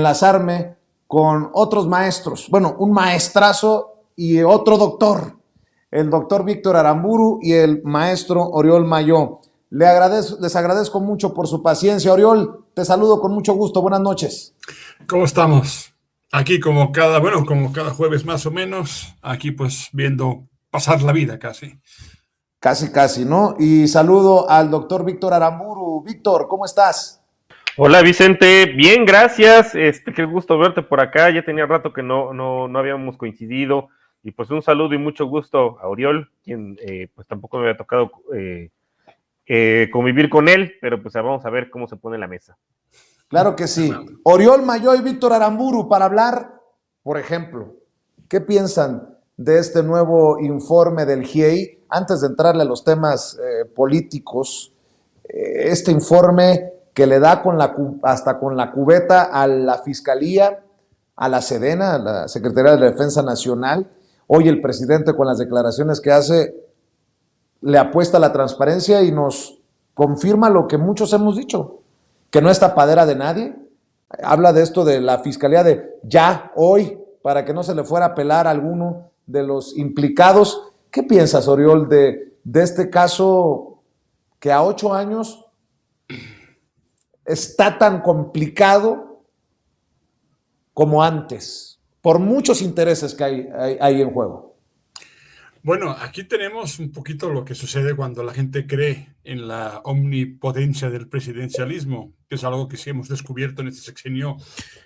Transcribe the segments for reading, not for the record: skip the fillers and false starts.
enlazarme con otros maestros. Bueno, un maestrazo y otro doctor, el doctor Víctor Aramburu y el maestro Oriol Mayó. Les agradezco mucho por su paciencia. Oriol, te saludo con mucho gusto. Buenas noches. ¿Cómo estamos? Aquí como cada jueves más o menos, aquí pues viendo pasar la vida casi. Casi, ¿no? Y saludo al doctor Víctor Aramburu. Víctor, ¿cómo estás? Hola Vicente, bien, gracias. Qué gusto verte por acá. Ya tenía rato que no habíamos coincidido. Y pues un saludo y mucho gusto a Oriol, quien pues tampoco me había tocado convivir con él, pero pues vamos a ver cómo se pone la mesa. Claro que sí. Oriol Mayó y Víctor Aramburu para hablar, por ejemplo, ¿qué piensan de este nuevo informe del GIEI? Antes de entrarle a los temas políticos, este informe que le da hasta con la cubeta a la Fiscalía, a la Sedena, a la Secretaría de la Defensa Nacional. Hoy el presidente, con las declaraciones que hace, le apuesta a la transparencia y nos confirma lo que muchos hemos dicho, que no es tapadera de nadie. Habla de esto de la Fiscalía de ya, hoy, para que no se le fuera a pelar a alguno de los implicados. ¿Qué piensas, Oriol, de este caso que a 8 años está tan complicado como antes, por muchos intereses que hay en juego? Bueno, aquí tenemos un poquito lo que sucede cuando la gente cree en la omnipotencia del presidencialismo, que es algo que sí hemos descubierto en este sexenio,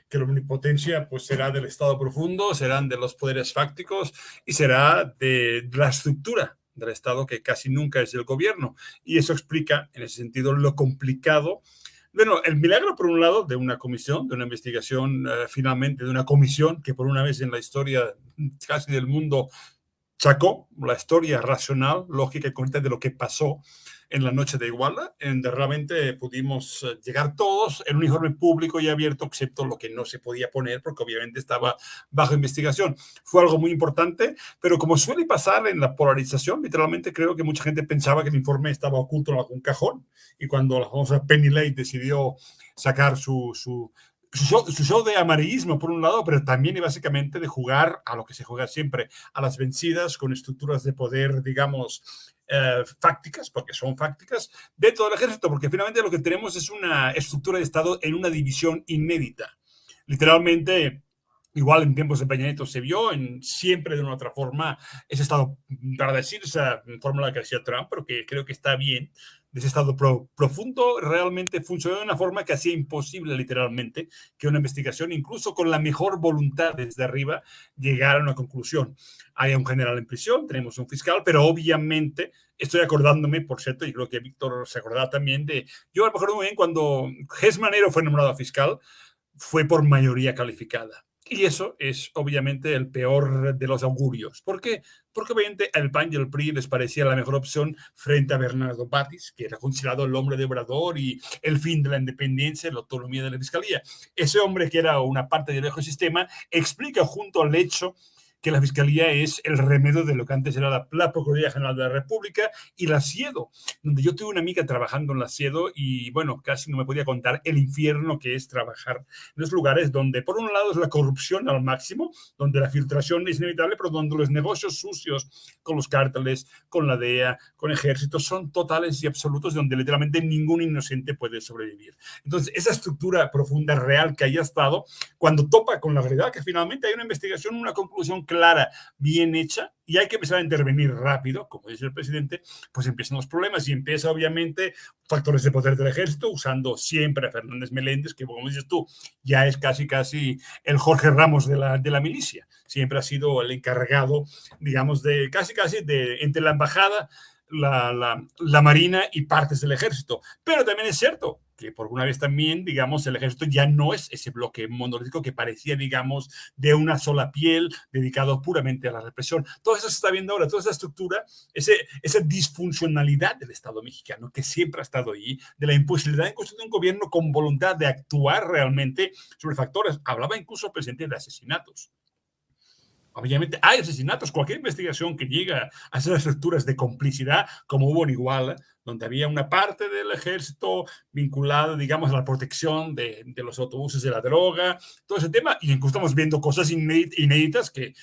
que la omnipotencia pues será del Estado profundo, serán de los poderes fácticos y será de la estructura del Estado, que casi nunca es el gobierno. Y eso explica, en ese sentido, lo complicado. Bueno, el milagro, por un lado, de una comisión, de una investigación, finalmente, de una comisión que por una vez en la historia casi del mundo sacó la historia racional, lógica y correcta de lo que pasó en la noche de Iguala, en donde realmente pudimos llegar todos en un informe público y abierto, excepto lo que no se podía poner, porque obviamente estaba bajo investigación. Fue algo muy importante, pero como suele pasar en la polarización, literalmente creo que mucha gente pensaba que el informe estaba oculto en algún cajón, y cuando la famosa Penny Lane decidió sacar su show de amarillismo, por un lado, pero también y básicamente de jugar a lo que se juega siempre, a las vencidas con estructuras de poder, digamos, fácticas, porque son fácticas, dentro del ejército, porque finalmente lo que tenemos es una estructura de Estado en una división inédita. Literalmente, igual en tiempos de Peña Nieto se vio, siempre de una otra forma, ese Estado, para decir esa fórmula que hacía Trump, pero que creo que está bien, de ese Estado profundo, realmente funcionó de una forma que hacía imposible, literalmente, que una investigación, incluso con la mejor voluntad desde arriba, llegara a una conclusión. Hay un general en prisión, tenemos un fiscal, pero obviamente estoy acordándome, por cierto, y creo que Víctor se acordaba también de, yo a lo mejor muy bien, cuando Ges Manero fue nombrado fiscal, fue por mayoría calificada. Y eso es obviamente el peor de los augurios. ¿Por qué? Porque obviamente el PAN y el PRI les parecía la mejor opción frente a Bernardo Batis, que era considerado el hombre de Obrador y el fin de la independencia y la autonomía de la fiscalía. Ese hombre, que era una parte del viejo sistema, explica junto al hecho que la Fiscalía es el remedio de lo que antes era la Procuraduría General de la República y la SIEDO, donde yo tuve una amiga trabajando en la SIEDO y, bueno, casi no me podía contar el infierno que es trabajar en los lugares donde, por un lado, es la corrupción al máximo, donde la filtración es inevitable, pero donde los negocios sucios con los cárteles, con la DEA, con ejércitos, son totales y absolutos, donde literalmente ningún inocente puede sobrevivir. Entonces, esa estructura profunda, real, que haya estado, cuando topa con la realidad, que finalmente hay una investigación, una conclusión clara, bien hecha, y hay que empezar a intervenir rápido, como dice el presidente, pues empiezan los problemas y empieza obviamente factores de poder del ejército, usando siempre a Fernández Meléndez, que como dices tú, ya es casi el Jorge Ramos de la milicia, siempre ha sido el encargado, digamos, de casi entre la embajada, la Marina y partes del ejército. Pero también es cierto que por una vez también, digamos, el ejército ya no es ese bloque monolítico que parecía, digamos, de una sola piel, dedicado puramente a la represión. Todo eso se está viendo ahora, toda esa estructura, esa disfuncionalidad del Estado mexicano, que siempre ha estado ahí, de la imposibilidad de construir un gobierno con voluntad de actuar realmente sobre factores. Hablaba incluso el presidente de asesinatos. Obviamente hay asesinatos, cualquier investigación que llega a esas estructuras de complicidad, como hubo en Iguala, donde había una parte del ejército vinculada, digamos, a la protección de los autobuses de la droga, todo ese tema, y incluso estamos viendo cosas inéditas que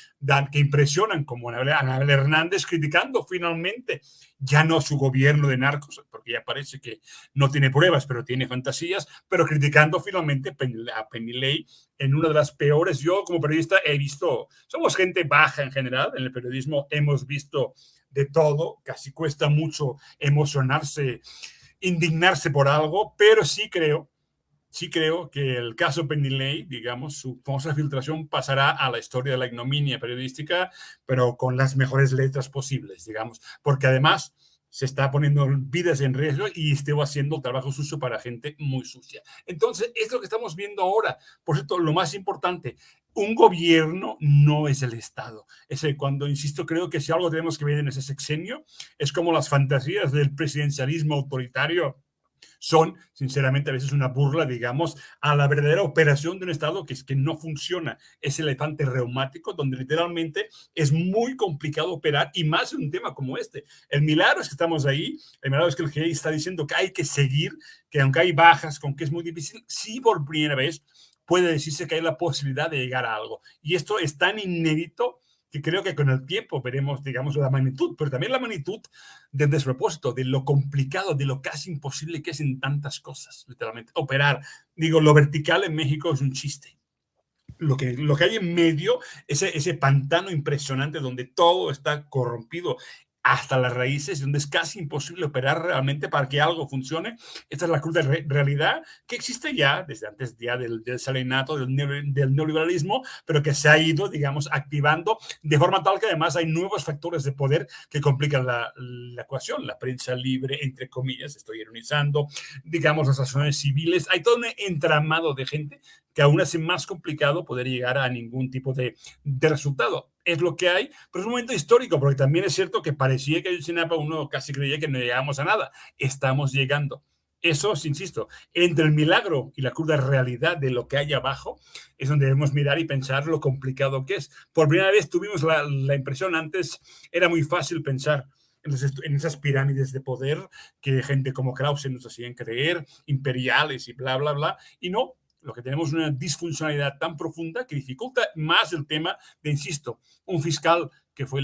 impresionan, como Anabel Hernández criticando finalmente ya no su gobierno de narcos, porque ya parece que no tiene pruebas, pero tiene fantasías, pero criticando finalmente a Penny Ley en una de las peores. Yo como periodista he visto, somos gente baja en general, en el periodismo hemos visto de todo, casi cuesta mucho emocionarse, indignarse por algo, pero sí creo que el caso Penny Ley, digamos, su famosa filtración pasará a la historia de la ignominia periodística, pero con las mejores letras posibles, digamos, porque además se está poniendo vidas en riesgo y esté haciendo trabajo sucio para gente muy sucia. Entonces, es lo que estamos viendo ahora. Por cierto, lo más importante, un gobierno no es el Estado. Cuando, insisto, creo que si algo tenemos que ver en ese sexenio, es como las fantasías del presidencialismo autoritario son, sinceramente, a veces una burla, digamos, a la verdadera operación de un Estado que es que no funciona. Es el elefante reumático, donde literalmente es muy complicado operar, y más en un tema como este. El milagro es que estamos ahí, el milagro es que el GIEI está diciendo que hay que seguir, que aunque hay bajas, con que es muy difícil, sí por primera vez puede decirse que hay la posibilidad de llegar a algo. Y esto es tan inédito que creo que con el tiempo veremos, digamos, la magnitud, pero también la magnitud del despropósito, de lo complicado, de lo casi imposible que es en tantas cosas, literalmente. Operar, digo, lo vertical en México es un chiste. Lo que hay en medio, ese pantano impresionante donde todo está corrompido hasta las raíces, donde es casi imposible operar realmente para que algo funcione. Esta es la cruda realidad que existe ya desde antes ya del salinato, del neoliberalismo, pero que se ha ido, digamos, activando de forma tal que además hay nuevos factores de poder que complican la ecuación. La prensa libre, entre comillas, estoy ironizando, digamos, las asociaciones civiles. Hay todo un entramado de gente que aún hace más complicado poder llegar a ningún tipo de resultado. Es lo que hay, pero es un momento histórico, porque también es cierto que parecía que Ayotzinapa uno casi creía que no llegamos a nada. Estamos llegando. Eso, insisto, entre el milagro y la cruda realidad de lo que hay abajo, es donde debemos mirar y pensar lo complicado que es. Por primera vez tuvimos la impresión, antes era muy fácil pensar en esas pirámides de poder que gente como Krause nos hacían creer, imperiales y bla, bla, bla, y no. Lo que tenemos es una disfuncionalidad tan profunda que dificulta más el tema de, insisto, un fiscal que fue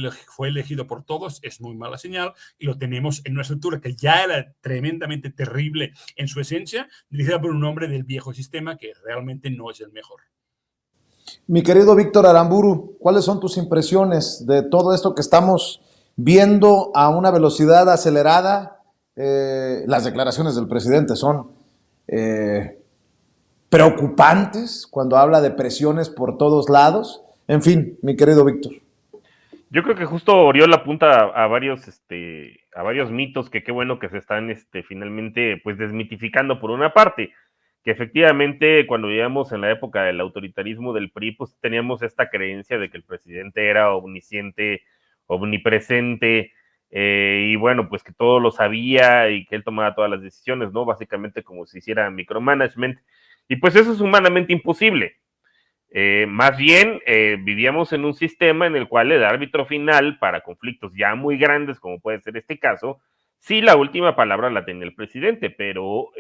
elegido por todos es muy mala señal, y lo tenemos en una estructura que ya era tremendamente terrible en su esencia, dirigida por un hombre del viejo sistema que realmente no es el mejor. Mi querido Víctor Aramburu, ¿cuáles son tus impresiones de todo esto que estamos viendo a una velocidad acelerada? Las declaraciones del presidente son preocupantes cuando habla de presiones por todos lados. En fin, mi querido Víctor. Yo creo que justo Oriol apunta a varios mitos que qué bueno que se están finalmente pues desmitificando por una parte, que efectivamente cuando vivíamos en la época del autoritarismo del PRI, pues teníamos esta creencia de que el presidente era omnisciente, omnipresente, y bueno, pues que todo lo sabía y que él tomaba todas las decisiones, ¿no? Básicamente como si hiciera micromanagement, y pues eso es humanamente imposible. Más bien, vivíamos en un sistema en el cual el árbitro final para conflictos ya muy grandes, como puede ser este caso, sí, la última palabra la tenía el presidente, pero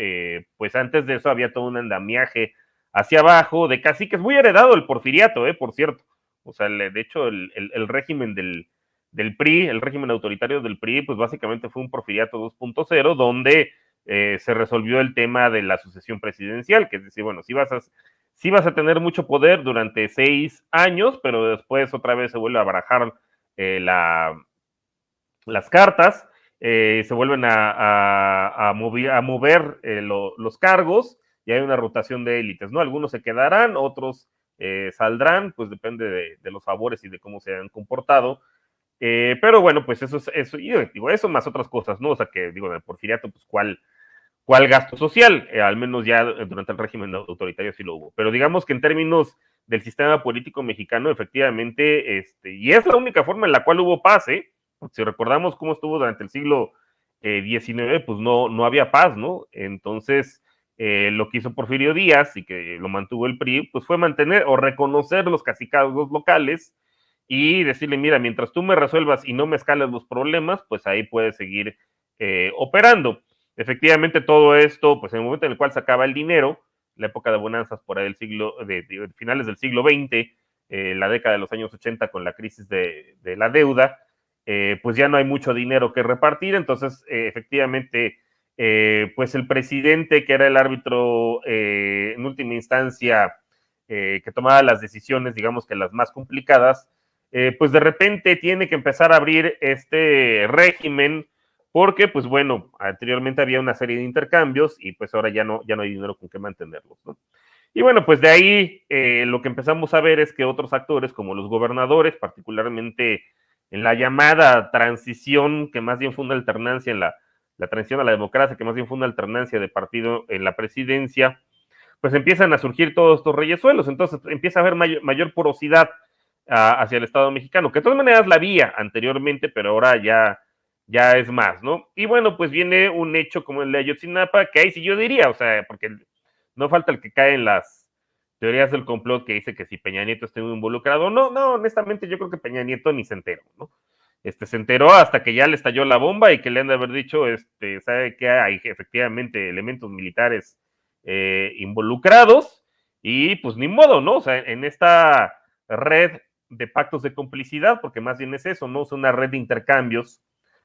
pues antes de eso había todo un andamiaje hacia abajo de caciques, muy heredado el porfiriato, por cierto. O sea, de hecho, el régimen del PRI, el régimen autoritario del PRI, pues básicamente fue un porfiriato 2.0, donde se resolvió el tema de la sucesión presidencial, que es decir, bueno, sí vas a tener mucho poder durante 6 años, pero después otra vez se vuelve a barajar las cartas, se vuelven a mover los cargos, y hay una rotación de élites, ¿no? Algunos se quedarán, otros saldrán, pues depende de los favores y de cómo se han comportado. Pero bueno, pues eso más otras cosas, ¿no? O sea que, digo, en el porfiriato, pues ¿cuál gasto social? Al menos ya durante el régimen autoritario sí lo hubo. Pero digamos que en términos del sistema político mexicano, efectivamente, y es la única forma en la cual hubo paz, porque si recordamos cómo estuvo durante el siglo XIX, pues no había paz, ¿no? Entonces, lo que hizo Porfirio Díaz, y que lo mantuvo el PRI, pues fue mantener o reconocer los cacicazgos locales y decirle, mira, mientras tú me resuelvas y no me escales los problemas, pues ahí puedes seguir operando. Efectivamente, todo esto, pues en el momento en el cual se acaba el dinero, la época de bonanzas por ahí de finales del siglo XX, la década de los años 80 con la crisis de la deuda, pues ya no hay mucho dinero que repartir, entonces efectivamente, pues el presidente, que era el árbitro en última instancia, que tomaba las decisiones, digamos que las más complicadas, pues de repente tiene que empezar a abrir este régimen, porque pues bueno, anteriormente había una serie de intercambios y pues ahora ya no hay dinero con qué mantenerlos, ¿no? Y bueno, pues de ahí lo que empezamos a ver es que otros actores, como los gobernadores, particularmente en la llamada transición, que más bien fue una alternancia en la transición a la democracia, que más bien fue una alternancia de partido en la presidencia, pues empiezan a surgir todos estos reyesuelos, entonces empieza a haber mayor porosidad hacia el Estado mexicano, que de todas maneras la había anteriormente, pero ahora ya es más, ¿no? Y bueno, pues viene un hecho como el de Ayotzinapa, que ahí sí yo diría, o sea, porque no falta el que cae en las teorías del complot que dice que si Peña Nieto estuvo involucrado. No, honestamente yo creo que Peña Nieto ni se enteró, ¿no? Se enteró hasta que ya le estalló la bomba y que le han de haber dicho, sabe que hay efectivamente elementos militares involucrados y pues ni modo, ¿no? O sea, en esta red de pactos de complicidad, porque más bien es eso, ¿no? Es una red de intercambios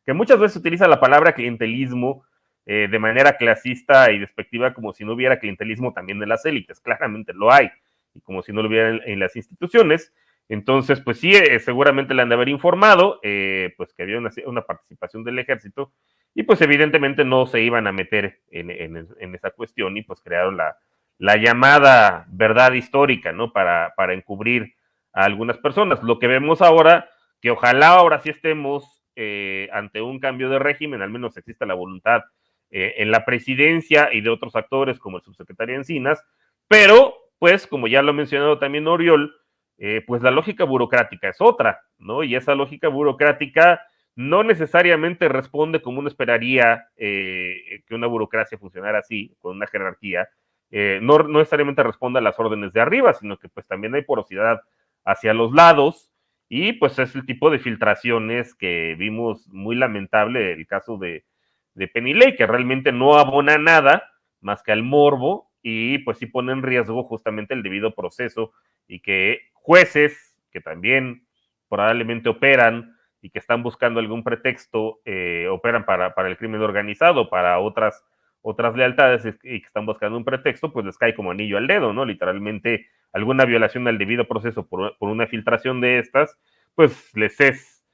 que muchas veces utiliza la palabra clientelismo de manera clasista y despectiva, como si no hubiera clientelismo también en las élites. Claramente lo hay, y como si no lo hubiera en las instituciones. Entonces, pues sí, seguramente le han de haber informado, pues que había una participación del ejército, y pues evidentemente no se iban a meter en esa cuestión, y pues crearon la llamada verdad histórica, ¿no? Para encubrir a algunas personas. Lo que vemos ahora, que ojalá ahora sí estemos ante un cambio de régimen, al menos exista la voluntad en la presidencia y de otros actores como el subsecretario Encinas, pero pues como ya lo ha mencionado también Oriol, pues la lógica burocrática es otra, ¿no? Y esa lógica burocrática no necesariamente responde como uno esperaría que una burocracia funcionara así, con una jerarquía, no necesariamente responde a las órdenes de arriba, sino que pues también hay porosidad hacia los lados, y pues es el tipo de filtraciones que vimos muy lamentable, el caso de Penny Lake, que realmente no abona nada más que al morbo, y pues sí pone en riesgo justamente el debido proceso, y que jueces que también probablemente operan y que están buscando algún pretexto, operan para el crimen organizado, para otras lealtades, y que están buscando un pretexto, pues les cae como anillo al dedo, ¿no? Literalmente alguna violación al debido proceso por una filtración de estas, pues les es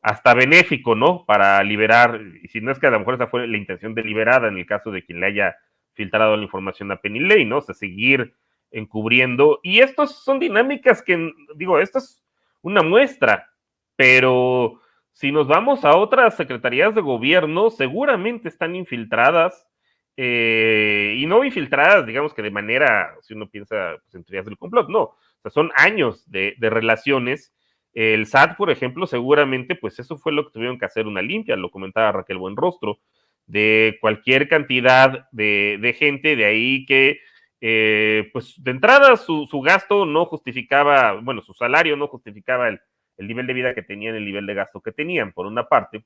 hasta benéfico, ¿no? Para liberar, y si no es que a lo mejor esa fue la intención deliberada en el caso de quien le haya filtrado la información a Penny Lane, ¿no? O sea, seguir encubriendo. Y estas son dinámicas que, digo, esto es una muestra, pero si nos vamos a otras secretarías de gobierno, seguramente están infiltradas, y no infiltradas, digamos que de manera, si uno piensa pues, en teorías del complot, no, o sea, son años de relaciones. El SAT, por ejemplo, seguramente, pues eso fue lo que tuvieron que hacer una limpia, lo comentaba Raquel Buenrostro, de cualquier cantidad de gente, de ahí que, pues de entrada su gasto no justificaba, bueno, su salario no justificaba el nivel de vida que tenían, el nivel de gasto que tenían, por una parte,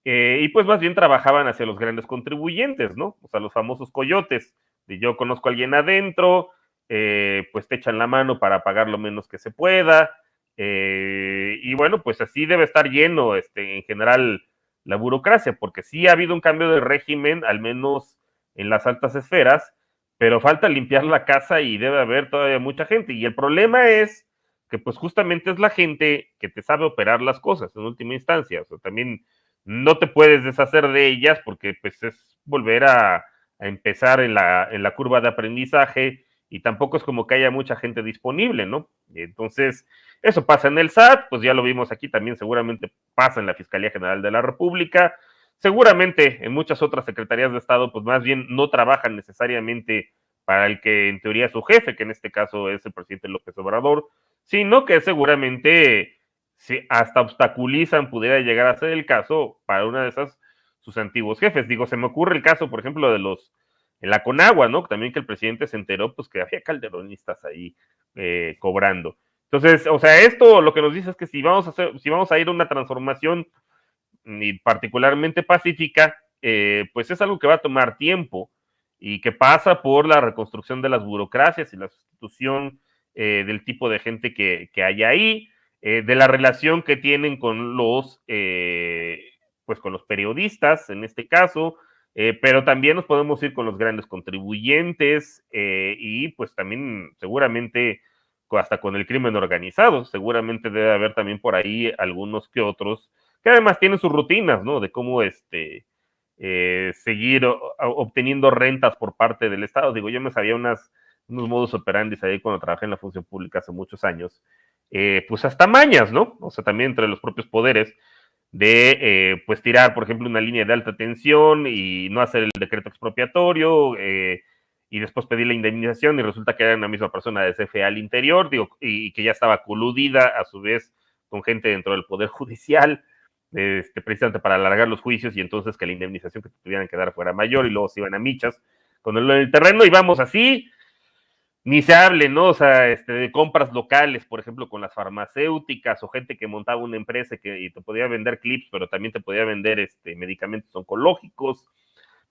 y pues más bien trabajaban hacia los grandes contribuyentes, ¿no? O sea, los famosos coyotes, de yo conozco a alguien adentro, pues te echan la mano para pagar lo menos que se pueda, y bueno, pues así debe estar lleno en general la burocracia, porque sí ha habido un cambio de régimen, al menos en las altas esferas, pero falta limpiar la casa y debe haber todavía mucha gente. Y el problema es que pues justamente es la gente que te sabe operar las cosas en última instancia. O sea, también no te puedes deshacer de ellas porque pues es volver a empezar en la curva de aprendizaje, y tampoco es como que haya mucha gente disponible, ¿no? Entonces, eso pasa en el SAT, pues ya lo vimos aquí también, seguramente pasa en la Fiscalía General de la República, seguramente en muchas otras secretarías de Estado, pues más bien no trabajan necesariamente para el que en teoría es su jefe, que en este caso es el presidente López Obrador, sino que seguramente hasta obstaculizan, pudiera llegar a ser el caso para una de esas sus antiguos jefes. Digo, se me ocurre el caso, por ejemplo, en la Conagua, ¿no? También que el presidente se enteró, pues que había calderonistas ahí cobrando. Entonces, o sea, esto lo que nos dice es que si vamos a ir a una transformación, y particularmente pacífica, pues es algo que va a tomar tiempo y que pasa por la reconstrucción de las burocracias y la sustitución del tipo de gente que hay ahí, de la relación que tienen con pues con los periodistas, en este caso, pero también nos podemos ir con los grandes contribuyentes y pues también seguramente hasta con el crimen organizado. Seguramente debe haber también por ahí algunos que otros que además tienen sus rutinas, ¿no? De cómo seguir obteniendo rentas por parte del Estado. Digo, yo me sabía unos modus operandi ahí cuando trabajé en la función pública hace muchos años, pues hasta mañas, ¿no? O sea, también entre los propios poderes de pues tirar, por ejemplo, una línea de alta tensión y no hacer el decreto expropiatorio y después pedir la indemnización y resulta que era una misma persona de CFE al interior, digo, y que ya estaba coludida a su vez con gente dentro del Poder Judicial, precisamente para alargar los juicios y entonces que la indemnización que tuvieran que dar fuera mayor y luego se iban a michas con el terreno y vamos así. Ni se hable, ¿no? O sea, de compras locales, por ejemplo, con las farmacéuticas o gente que montaba una empresa y te podía vender clips, pero también te podía vender medicamentos oncológicos.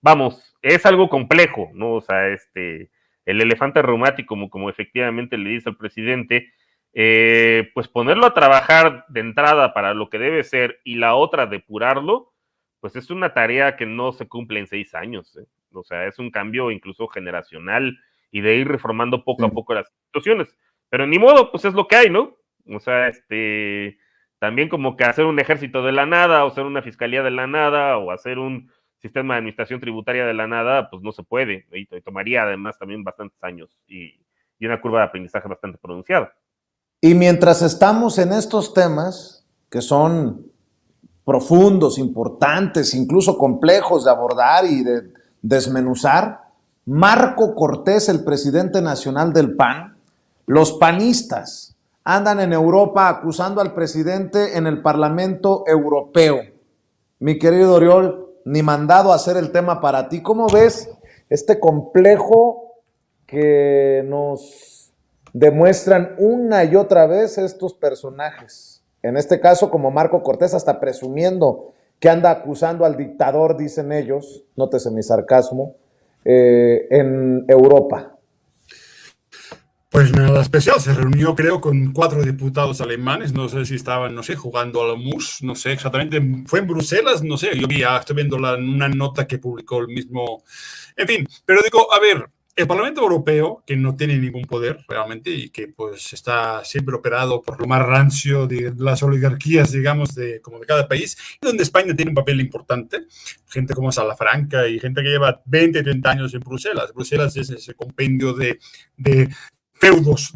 Vamos, es algo complejo, ¿no? O sea, el elefante reumático, como efectivamente le dice el presidente, pues ponerlo a trabajar de entrada para lo que debe ser y la otra depurarlo, pues es una tarea que no se cumple en 6 años, ¿eh? O sea, es un cambio incluso generacional y de ir reformando poco a poco las instituciones. Pero ni modo, pues es lo que hay, ¿no? O sea, también como que hacer un ejército de la nada, o hacer una fiscalía de la nada, o hacer un sistema de administración tributaria de la nada, pues no se puede. Y tomaría además también bastantes años y una curva de aprendizaje bastante pronunciada. Y mientras estamos en estos temas, que son profundos, importantes, incluso complejos de abordar y de desmenuzar, Marco Cortés, el presidente nacional del PAN, los panistas andan en Europa acusando al presidente en el Parlamento Europeo. Mi querido Oriol, ni mandado a hacer el tema para ti. ¿Cómo ves este complejo que nos demuestran una y otra vez estos personajes? En este caso, como Marco Cortés, hasta presumiendo que anda acusando al dictador, dicen ellos, nótese mi sarcasmo, en Europa. Pues nada especial, se reunió creo con 4 diputados alemanes, no sé si estaban, no sé, jugando a la mus, no sé exactamente, fue en Bruselas, no sé, yo estoy viendo una nota que publicó el mismo, en fin, pero digo, a ver, el Parlamento Europeo, que no tiene ningún poder realmente y que pues está siempre operado por lo más rancio de las oligarquías, digamos, como de cada país, donde España tiene un papel importante, gente como Salafranca y gente que lleva 20, 30 años en Bruselas. Bruselas es ese compendio de feudos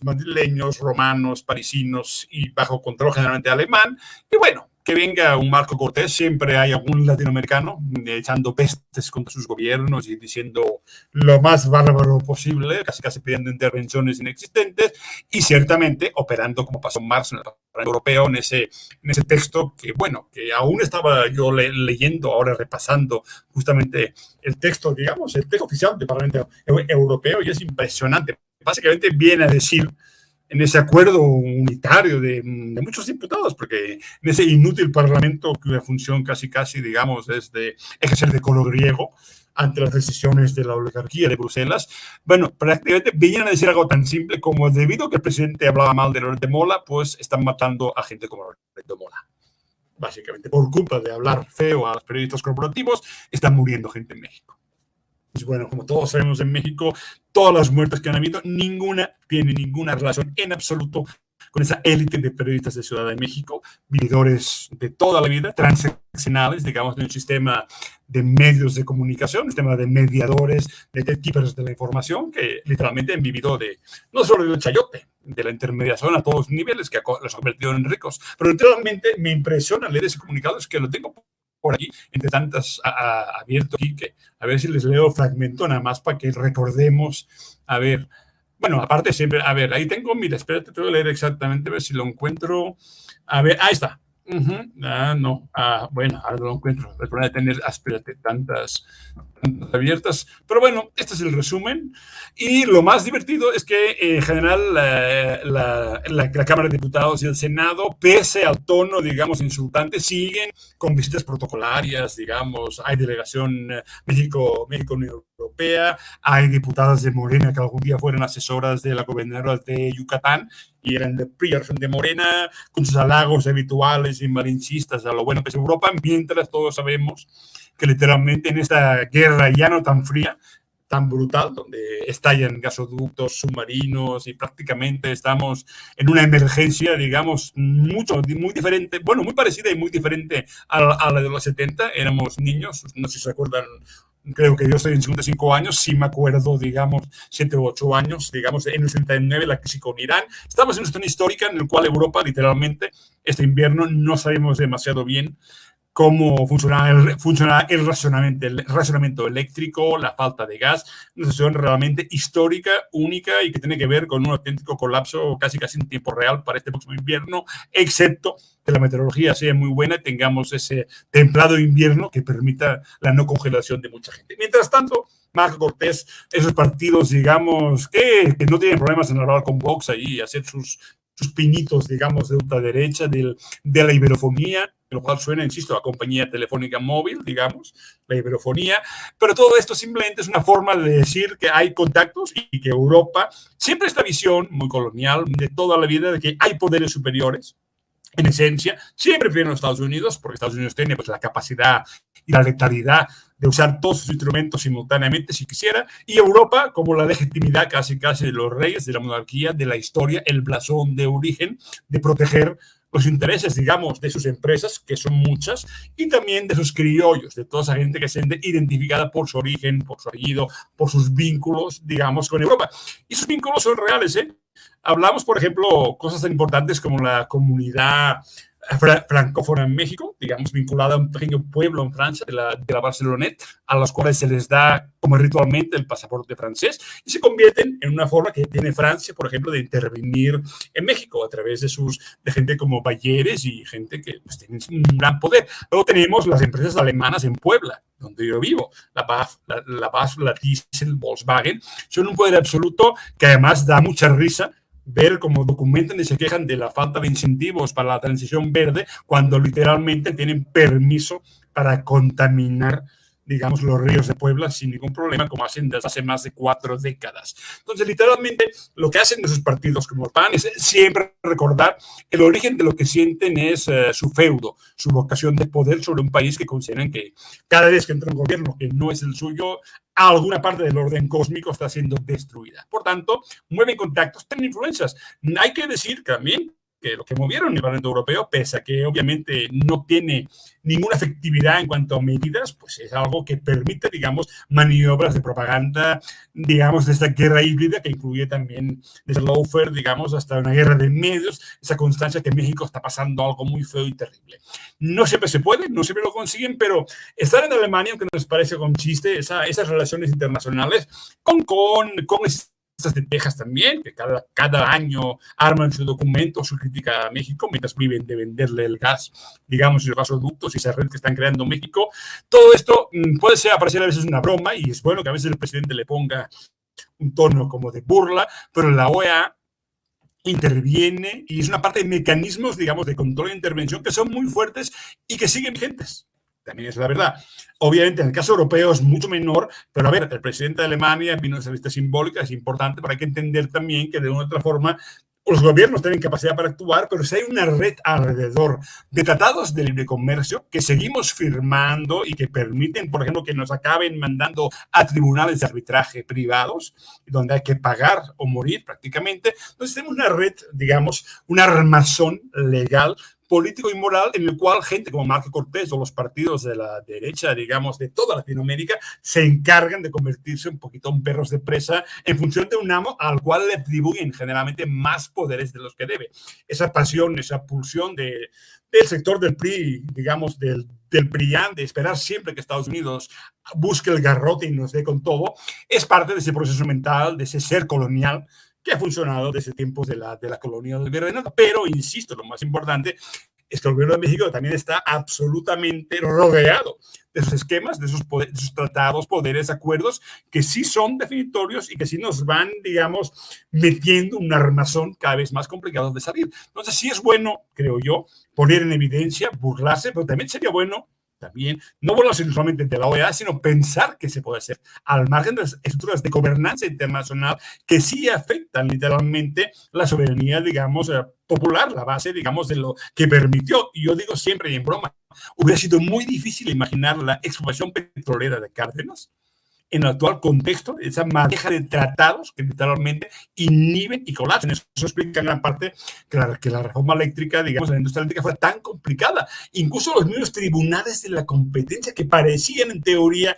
madrileños, romanos, parisinos y bajo control generalmente alemán. Y bueno, que venga un Marco Cortés, siempre hay algún latinoamericano echando pestes contra sus gobiernos y diciendo lo más bárbaro posible, casi pidiendo intervenciones inexistentes y ciertamente operando como pasó en marzo en el Parlamento Europeo en ese texto que, bueno, que aún estaba yo leyendo, ahora repasando justamente el texto, digamos, el texto oficial del Parlamento Europeo y es impresionante. Básicamente viene a decir en ese acuerdo unitario de muchos diputados, porque en ese inútil parlamento cuya función casi, digamos, es de ejercer de colo griego ante las decisiones de la oligarquía de Bruselas, bueno, prácticamente vienen a decir algo tan simple como debido a que el presidente hablaba mal de Loret de Mola, pues están matando a gente como Loret de Mola. Básicamente, por culpa de hablar feo a los periodistas corporativos, están muriendo gente en México. Bueno, como todos sabemos en México, todas las muertes que han habido, ninguna tiene ninguna relación en absoluto con esa élite de periodistas de Ciudad de México, vividores de toda la vida, transaccionales, digamos, de un sistema de medios de comunicación, un sistema de mediadores, de gatekeepers de la información, que literalmente han vivido no solo del chayote, de la intermediación a todos los niveles, que los ha convertido en ricos. Pero literalmente me impresiona leer ese comunicado, es que lo tengo por aquí, entre tantas abierto aquí, que a ver si les leo fragmento nada más para que recordemos, a ver, bueno, aparte siempre, a ver, ahí tengo, mira, espérate, te voy a leer exactamente, a ver si lo encuentro, a ver, ahí está, No. Bueno, ahora no lo encuentro. El problema de tener, espérate, tantas abiertas. Pero bueno, este es el resumen. Y lo más divertido es que en general la Cámara de Diputados y el Senado, pese al tono, digamos, insultante, siguen con visitas protocolarias, digamos. Hay delegación México-Unión Europea, hay diputadas de Morena que algún día fueron asesoras de la gobernadora de Yucatán y eran de PRI, de Morena, con sus halagos habituales y malinchistas a lo bueno que es Europa, mientras todos sabemos que literalmente en esta guerra ya no tan fría, tan brutal, donde estallan gasoductos submarinos y prácticamente estamos en una emergencia, digamos, muy diferente, bueno, muy parecida y muy diferente a la de los 70. Éramos niños, no sé si se acuerdan. Creo que yo estoy en 55 años, sí me acuerdo, digamos, 7 u 8 años, digamos, en el 79, la crisis con Irán. Estamos en una situación histórica en la cual Europa, literalmente, este invierno no sabemos demasiado bien cómo funciona el racionamiento eléctrico, la falta de gas, una situación realmente histórica, única y que tiene que ver con un auténtico colapso casi en tiempo real para este próximo invierno, excepto que la meteorología sea muy buena y tengamos ese templado invierno que permita la no congelación de mucha gente. Mientras tanto, Marco Cortés, esos partidos, digamos, que no tienen problemas en hablar con Vox ahí y hacer sus pinitos, digamos, de ultraderecha, de la iberofonía, lo cual suena, insisto, a compañía telefónica móvil, digamos, la iberofonía, pero todo esto simplemente es una forma de decir que hay contactos y que Europa, siempre esta visión muy colonial de toda la vida de que hay poderes superiores, en esencia, siempre prefieren los Estados Unidos, porque Estados Unidos tiene pues, la capacidad y la letalidad de usar todos sus instrumentos simultáneamente si quisiera, y Europa como la legitimidad casi de los reyes, de la monarquía, de la historia, el blasón de origen, de proteger los intereses, digamos, de sus empresas, que son muchas, y también de sus criollos, de toda esa gente que se siente identificada por su origen, por su apellido, por sus vínculos, digamos, con Europa. Y sus vínculos son reales, ¿eh? Hablamos, por ejemplo, cosas tan importantes como la comunidad francófona en México, digamos, vinculada a un pequeño pueblo en Francia, de la Barcelonette, a los cuales se les da como ritualmente el pasaporte francés y se convierten en una forma que tiene Francia, por ejemplo, de intervenir en México a través de gente como Bayeres y gente que pues, tiene un gran poder. Luego tenemos las empresas alemanas en Puebla, donde yo vivo, la BAF, la Diesel, Volkswagen, son un poder absoluto que además da mucha risa ver cómo documentan y se quejan de la falta de incentivos para la transición verde cuando literalmente tienen permiso para contaminar, digamos, los ríos de Puebla sin ningún problema, como hacen desde hace más de 4 décadas. Entonces, literalmente, lo que hacen esos partidos como el PAN es siempre recordar el origen de lo que sienten es su feudo, su vocación de poder sobre un país que consideran que cada vez que entra un gobierno que no es el suyo, alguna parte del orden cósmico está siendo destruida. Por tanto, mueven contactos, tienen influencias. Hay que decir también que lo que movieron el Parlamento Europeo, pese a que obviamente no tiene ninguna efectividad en cuanto a medidas, pues es algo que permite, digamos, maniobras de propaganda, digamos, de esta guerra híbrida que incluye también desde lawfare, digamos, hasta una guerra de medios, esa constancia que en México está pasando algo muy feo y terrible. No siempre se puede, no siempre lo consiguen, pero estar en Alemania, aunque nos parece con chiste, esas relaciones internacionales con de Texas también, que cada año arman su documento, su crítica a México, mientras viven de venderle el gas, digamos, y los gasoductos y esa red que están creando en México. Todo esto puede parecer a veces una broma y es bueno que a veces el presidente le ponga un tono como de burla, pero la OEA interviene y es una parte de mecanismos, digamos, de control e intervención que son muy fuertes y que siguen vigentes. También es la verdad. Obviamente, en el caso europeo es mucho menor, pero a ver, el presidente de Alemania vino a esa lista simbólica, es importante, pero hay que entender también que de una u otra forma los gobiernos tienen capacidad para actuar, pero si hay una red alrededor de tratados de libre comercio que seguimos firmando y que permiten, por ejemplo, que nos acaben mandando a tribunales de arbitraje privados, donde hay que pagar o morir prácticamente, entonces tenemos una red, digamos, un armazón legal político y moral en el cual gente como Marco Cortés o los partidos de la derecha, digamos, de toda Latinoamérica, se encargan de convertirse un poquito en perros de presa en función de un amo al cual le atribuyen generalmente más poderes de los que debe. Esa pasión, esa pulsión del sector del PRI, digamos, del PRIAN, de esperar siempre que Estados Unidos busque el garrote y nos dé con todo, es parte de ese proceso mental, de ese ser colonial que ha funcionado desde tiempos de la colonia del virreinato. Pero, insisto, lo más importante es que el gobierno de México también está absolutamente rodeado de esos esquemas, de esos tratados, poderes, acuerdos, que sí son definitorios y que sí nos van, digamos, metiendo un armazón cada vez más complicado de salir. Entonces sí es bueno, creo yo, poner en evidencia, burlarse, pero también sería bueno también, no burlarse solamente de la OEA, sino pensar que se puede hacer al margen de las estructuras de gobernanza internacional que sí afectan literalmente la soberanía, digamos, popular, la base, digamos, de lo que permitió. Y yo digo siempre y en broma, hubiera sido muy difícil imaginar la expropiación petrolera de Cárdenas en el actual contexto, esa madeja de tratados que literalmente inhiben y colapsan. Eso explica en gran parte que la reforma eléctrica, digamos, la industria eléctrica fue tan complicada. Incluso los mismos tribunales de la competencia que parecían en teoría,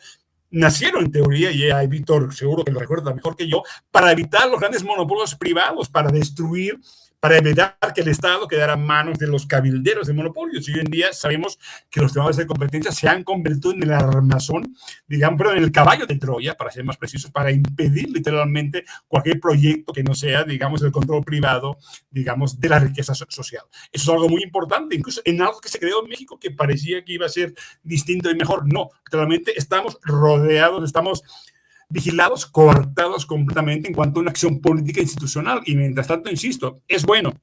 nacieron en teoría, y ahí Víctor seguro que lo recuerda mejor que yo, para evitar los grandes monopolios privados, para destruir, para evitar que el Estado quedara en manos de los cabilderos de monopolios. Y hoy en día sabemos que los tribunales de competencia se han convertido en el armazón, digamos, pero en el caballo de Troya, para ser más precisos, para impedir literalmente cualquier proyecto que no sea, digamos, el control privado, digamos, de la riqueza social. Eso es algo muy importante, incluso en algo que se creó en México que parecía que iba a ser distinto y mejor. No, realmente estamos rodeados, estamos vigilados, coartados completamente en cuanto a una acción política institucional. Y mientras tanto, insisto, es bueno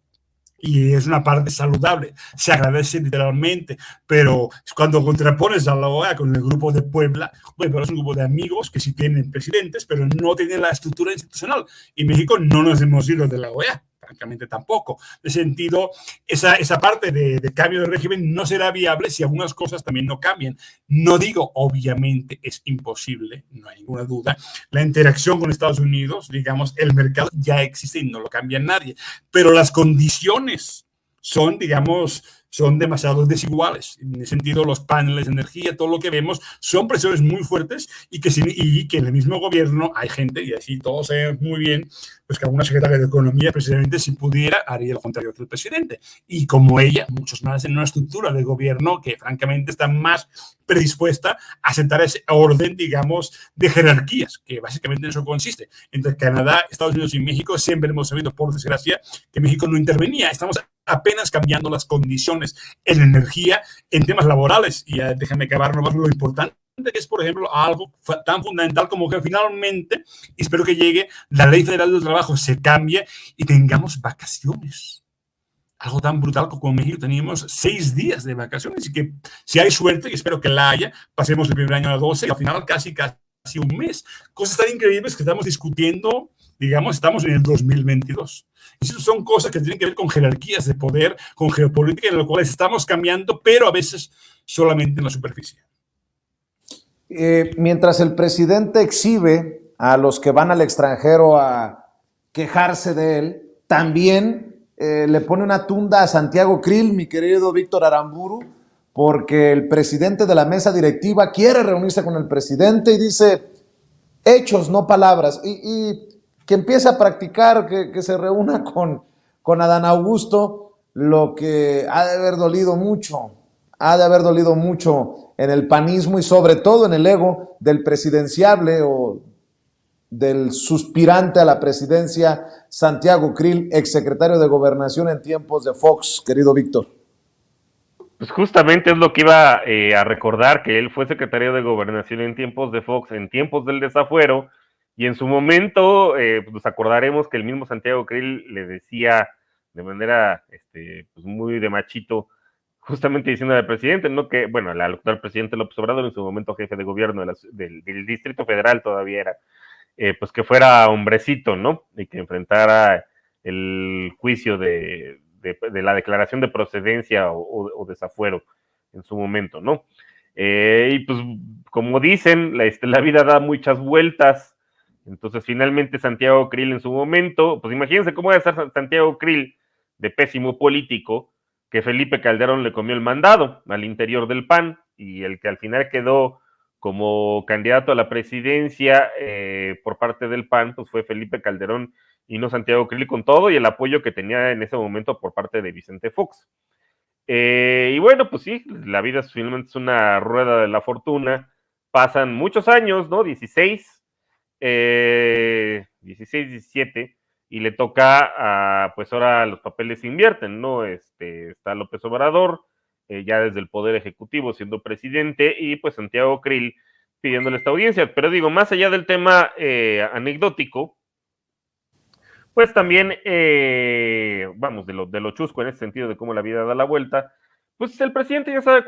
y es una parte saludable, se agradece literalmente, pero cuando contrapones a la OEA con el grupo de Puebla, bueno, es un grupo de amigos que sí tienen presidentes, pero no tienen la estructura institucional. Y México no nos hemos ido de la OEA, francamente tampoco. En ese sentido, esa parte de cambio de régimen no será viable si algunas cosas también no cambian. No digo, obviamente, es imposible, no hay ninguna duda. La interacción con Estados Unidos, digamos, el mercado ya existe y no lo cambia nadie, pero las condiciones son, digamos, son demasiado desiguales. En ese sentido, los paneles de energía, todo lo que vemos, son presiones muy fuertes y que en el mismo gobierno hay gente, y así todos sabemos muy bien, pues que alguna secretaria de Economía, precisamente, si pudiera, haría lo contrario que el presidente. Y como ella, muchos más en una estructura de gobierno que, francamente, está más predispuesta a sentar ese orden, digamos, de jerarquías, que básicamente en eso consiste. Entre Canadá, Estados Unidos y México, siempre hemos sabido, por desgracia, que México no intervenía. Estamos apenas cambiando las condiciones en energía, en temas laborales. Y déjame acabar nomás lo importante, que es, por ejemplo, algo tan fundamental como que finalmente, espero que llegue, la Ley Federal del Trabajo se cambie y tengamos vacaciones. Algo tan brutal como en México teníamos 6 días de vacaciones y que si hay suerte, y espero que la haya, pasemos el primer año a 12 y al final casi un mes. Cosas tan increíbles que estamos discutiendo, digamos, estamos en el 2022. Y son cosas que tienen que ver con jerarquías de poder, con geopolítica, en lo cual estamos cambiando, pero a veces solamente en la superficie. Mientras el presidente exhibe a los que van al extranjero a quejarse de él, también le pone una tunda a Santiago Krill, mi querido Víctor Aramburu, porque el presidente de la mesa directiva quiere reunirse con el presidente y dice hechos, no palabras, y que empiece a practicar, que se reúna con Adán Augusto, lo que ha de haber dolido mucho en el panismo y sobre todo en el ego del presidenciable o del suspirante a la presidencia Santiago Krill, exsecretario de Gobernación en tiempos de Fox, querido Víctor. Pues justamente es lo que iba a recordar, que él fue secretario de Gobernación en tiempos de Fox, en tiempos del desafuero, y en su momento nos acordaremos que el mismo Santiago Krill le decía de manera pues muy de machito, justamente diciendo al presidente, ¿no? Que, bueno, al actual presidente López Obrador, en su momento jefe de gobierno del Distrito Federal todavía era, pues que fuera hombrecito, ¿no? Y que enfrentara el juicio de la declaración de procedencia o desafuero en su momento, ¿no? Y pues, como dicen, la vida da muchas vueltas. Entonces, finalmente, Santiago Krill en su momento, pues imagínense cómo va a estar Santiago Krill de pésimo político, que Felipe Calderón le comió el mandado al interior del PAN, y el que al final quedó como candidato a la presidencia por parte del PAN, pues fue Felipe Calderón y no Santiago Krill, con todo y el apoyo que tenía en ese momento por parte de Vicente Fox. Y bueno, pues sí, la vida finalmente es una rueda de la fortuna, pasan muchos años, ¿no? 16, 17, y le toca pues ahora los papeles se invierten, ¿no? Está López Obrador, ya desde el Poder Ejecutivo siendo presidente, y pues Santiago Krill pidiéndole esta audiencia. Pero digo, más allá del tema anecdótico, pues también, vamos, de lo chusco en ese sentido de cómo la vida da la vuelta, pues el presidente ya sabe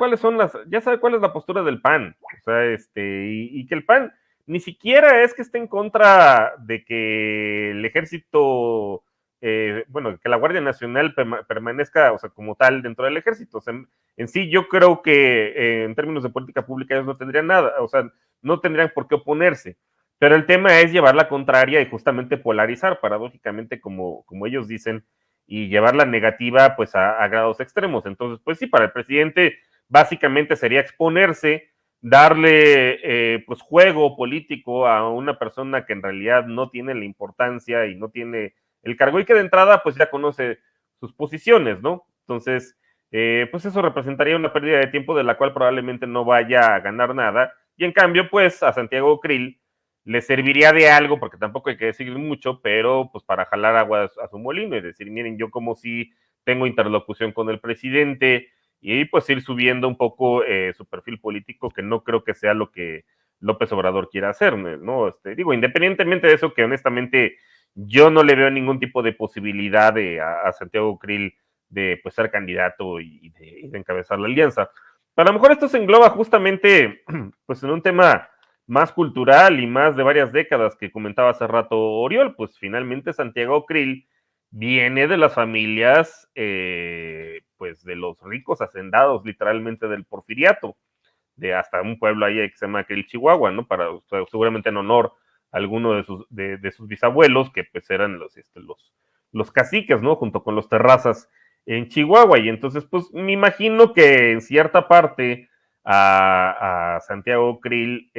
ya sabe cuál es la postura del PAN, o sea, y que el PAN ni siquiera es que esté en contra de que el ejército, bueno, que la Guardia Nacional permanezca, o sea, como tal dentro del ejército. O sea, en sí yo creo que en términos de política pública ellos no tendrían nada, o sea, no tendrían por qué oponerse. Pero el tema es llevar la contraria y justamente polarizar, paradójicamente, como ellos dicen, y llevar la negativa pues a grados extremos. Entonces, pues sí, para el presidente básicamente sería exponerse, darle pues juego político a una persona que en realidad no tiene la importancia y no tiene el cargo, y que de entrada pues ya conoce sus posiciones, ¿no? Entonces, pues eso representaría una pérdida de tiempo de la cual probablemente no vaya a ganar nada, y en cambio pues a Santiago Krill le serviría de algo, porque tampoco hay que decir mucho, pero pues para jalar agua a su molino y decir, miren, yo como si tengo interlocución con el presidente, y pues ir subiendo un poco su perfil político, que no creo que sea lo que López Obrador quiera hacer, ¿no? Digo, independientemente de eso, que honestamente yo no le veo ningún tipo de posibilidad a Santiago Krill de pues ser candidato y de encabezar la alianza. Pero a lo mejor esto se engloba justamente pues en un tema más cultural y más de varias décadas que comentaba hace rato Oriol. Pues finalmente Santiago Krill viene de las familias, pues de los ricos hacendados, literalmente del porfiriato, de hasta un pueblo ahí que se llama Krill, Chihuahua, ¿no? O sea, seguramente en honor a alguno de sus bisabuelos, que pues eran los caciques, ¿no? Junto con los terrazas en Chihuahua. Y entonces, pues me imagino que en cierta parte a Santiago Krill,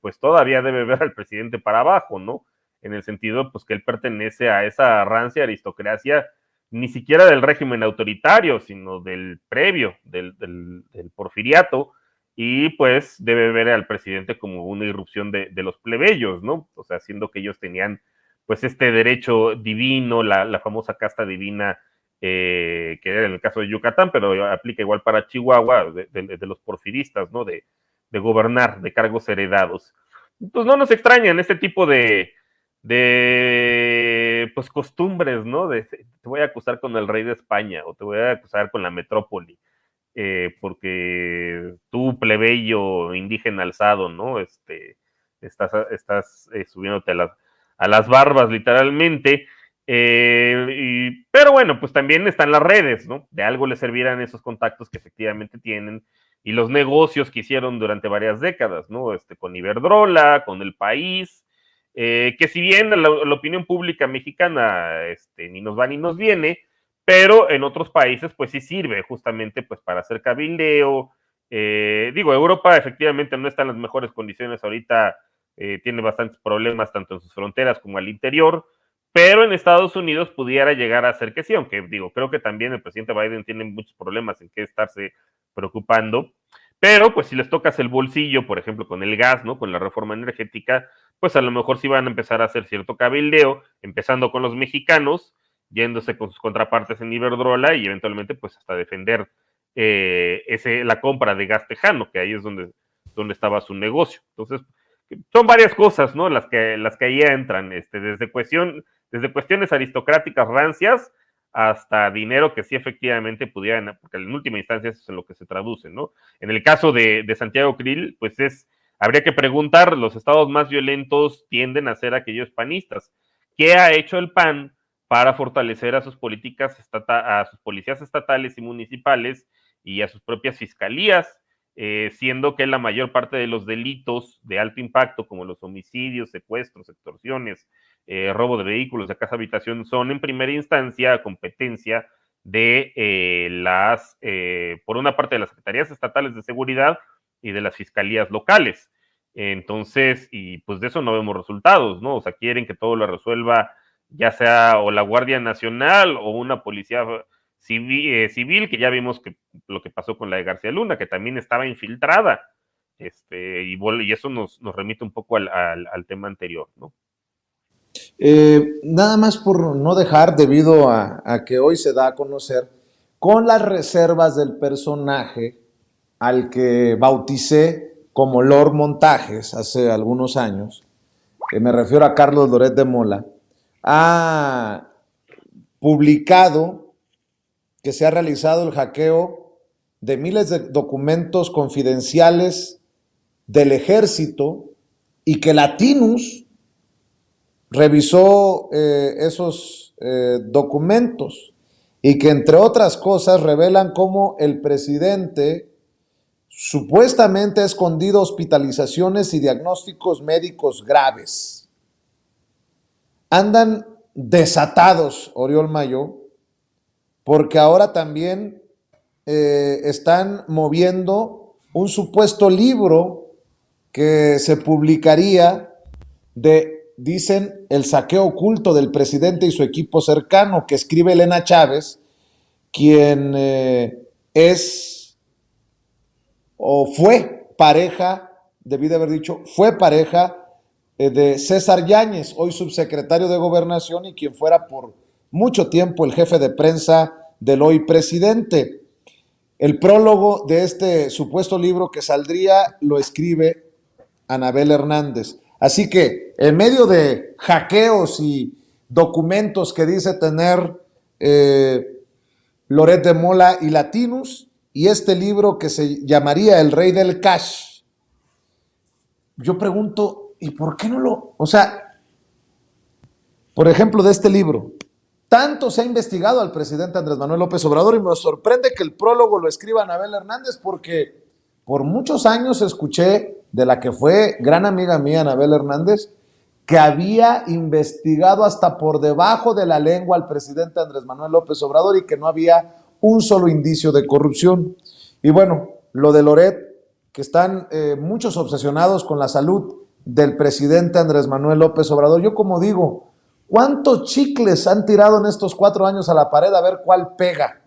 pues todavía debe ver al presidente para abajo, ¿no? En el sentido, pues que él pertenece a esa rancia aristocracia, ni siquiera del régimen autoritario, sino del previo, del porfiriato, y pues debe ver al presidente como una irrupción de los plebeyos, ¿no? O sea, siendo que ellos tenían pues este derecho divino, la famosa casta divina, que era en el caso de Yucatán, pero aplica igual para Chihuahua, de los porfiristas, ¿no? De gobernar, de cargos heredados. Pues no nos extrañan este tipo de pues costumbres, ¿no? Te voy a acusar con el rey de España, o te voy a acusar con la metrópoli, porque tú, plebeyo indígena alzado, ¿no? Estás subiéndote a las barbas, literalmente. Pero bueno, pues también están las redes, ¿no? De algo les servirán esos contactos que efectivamente tienen y los negocios que hicieron durante varias décadas, ¿no? Con Iberdrola, con El País, que si bien la opinión pública mexicana ni nos va ni nos viene, pero en otros países pues sí sirve justamente pues para hacer cabildeo. Digo, Europa efectivamente no está en las mejores condiciones ahorita, tiene bastantes problemas tanto en sus fronteras como al interior, pero en Estados Unidos pudiera llegar a ser que sí, aunque digo, creo que también el presidente Biden tiene muchos problemas en qué estarse preocupando, pero pues si les tocas el bolsillo, por ejemplo, con el gas, ¿no? Con la reforma energética, pues a lo mejor sí van a empezar a hacer cierto cabildeo, empezando con los mexicanos, yéndose con sus contrapartes en Iberdrola y eventualmente pues hasta defender la compra de gas tejano, que ahí es donde estaba su negocio. Entonces, son varias cosas, ¿no? Las que ahí entran, desde cuestiones aristocráticas rancias hasta dinero que sí efectivamente pudieran, porque en última instancia eso es en lo que se traduce, ¿no? En el caso de Santiago Krill, pues habría que preguntar, los estados más violentos tienden a ser aquellos panistas. ¿Qué ha hecho el PAN para fortalecer a sus a sus policías estatales y municipales y a sus propias fiscalías? Siendo que la mayor parte de los delitos de alto impacto, como los homicidios, secuestros, extorsiones, robo de vehículos de casa habitación, son en primera instancia competencia de por una parte de las secretarías estatales de seguridad y de las fiscalías locales. Entonces, y pues de eso no vemos resultados, ¿no? O sea, quieren que todo lo resuelva ya sea o la Guardia Nacional o una policía civil, que ya vimos que lo que pasó con la de García Luna, que también estaba infiltrada, y eso nos remite un poco al tema anterior, ¿no? Nada más por no dejar, debido a que hoy se da a conocer, con las reservas del personaje al que bauticé como Lord Montajes hace algunos años, me refiero a Carlos Loret de Mola, ha publicado que se ha realizado el hackeo de miles de documentos confidenciales del ejército y que Latinus revisó esos documentos y que, entre otras cosas, revelan cómo el presidente supuestamente ha escondido hospitalizaciones y diagnósticos médicos graves. Andan desatados, Oriol Mayo, porque ahora también están moviendo un supuesto libro que se publicaría dicen, el saqueo oculto del presidente y su equipo cercano, que escribe Elena Chávez, quien es o fue pareja, debí de haber dicho, fue pareja de César Yáñez, hoy subsecretario de Gobernación y quien fuera por mucho tiempo el jefe de prensa del hoy presidente. El prólogo de este supuesto libro que saldría lo escribe Anabel Hernández. Así que en medio de hackeos y documentos que dice tener Loret de Mola y Latinus, y este libro que se llamaría El Rey del Cash, yo pregunto, ¿y por qué no lo...? O sea, por ejemplo, de este libro, tanto se ha investigado al presidente Andrés Manuel López Obrador y me sorprende que el prólogo lo escriba Anabel Hernández, porque por muchos años escuché de la que fue gran amiga mía, Anabel Hernández, que había investigado hasta por debajo de la lengua al presidente Andrés Manuel López Obrador y que no había un solo indicio de corrupción. Y bueno, lo de Loret, que están muchos obsesionados con la salud del presidente Andrés Manuel López Obrador. Yo, como digo, ¿cuántos chicles han tirado en estos 4 años a la pared a ver cuál pega?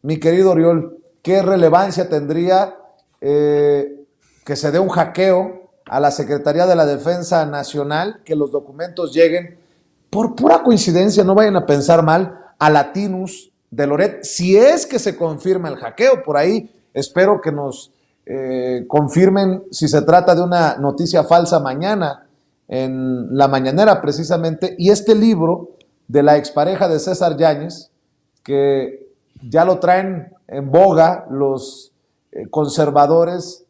Mi querido Oriol, ¿qué relevancia tendría que se dé un hackeo a la Secretaría de la Defensa Nacional, que los documentos lleguen por pura coincidencia, no vayan a pensar mal, a Latinus de Loret, si es que se confirma el hackeo? Por ahí espero que nos confirmen si se trata de una noticia falsa mañana en la mañanera precisamente. Y este libro de la expareja de César Yáñez, que ya lo traen en boga los conservadores,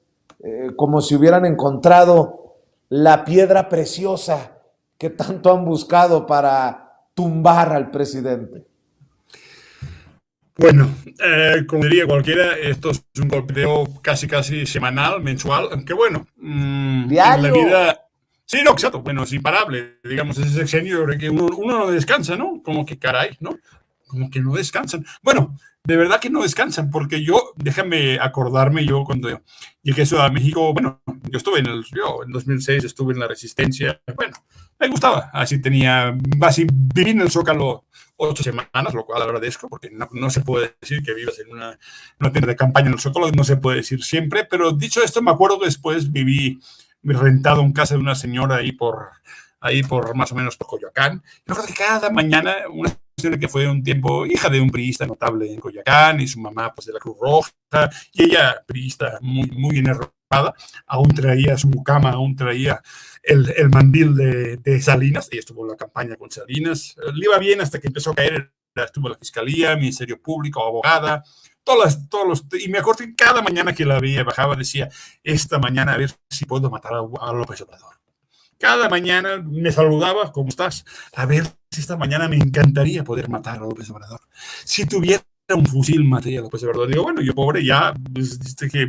como si hubieran encontrado la piedra preciosa que tanto han buscado para tumbar al presidente. Bueno, como diría cualquiera, esto es un golpeteo casi semanal, mensual, aunque bueno, diario. En la vida... Sí, no, exacto, bueno, es imparable, digamos, ese sexenio de que uno no descansa, ¿no? Como que caray, ¿no? Como que no descansan. Bueno, de verdad que no descansan, porque déjame acordarme, yo cuando llegué a Ciudad de México, bueno, yo en 2006 estuve en la Resistencia, bueno, me gustaba, así viví en el Zócalo 8 semanas, lo cual agradezco, porque no se puede decir que vivas en una tienda de campaña en el Zócalo, no se puede decir siempre, pero dicho esto, me acuerdo que después viví rentado en casa de una señora ahí por más o menos por Coyoacán. Yo creo que cada mañana una señora que fue un tiempo hija de un priista notable en Coyoacán y su mamá pues de la Cruz Roja, y ella priista muy enervada, aún traía su mucama, aún traía el mandil de Salinas. Ella estuvo en la campaña con Salinas, le iba bien hasta que empezó a caer, estuvo en la Fiscalía, Ministerio Público, abogada, y me acuerdo que cada mañana que la veía bajaba, decía, esta mañana a ver si puedo matar a López Obrador. Cada mañana me saludaba, ¿cómo estás? A ver si esta mañana me encantaría poder matar a López Obrador. Si tuviera un fusil, mataría a López Obrador. Digo, bueno, yo pobre ya, pues,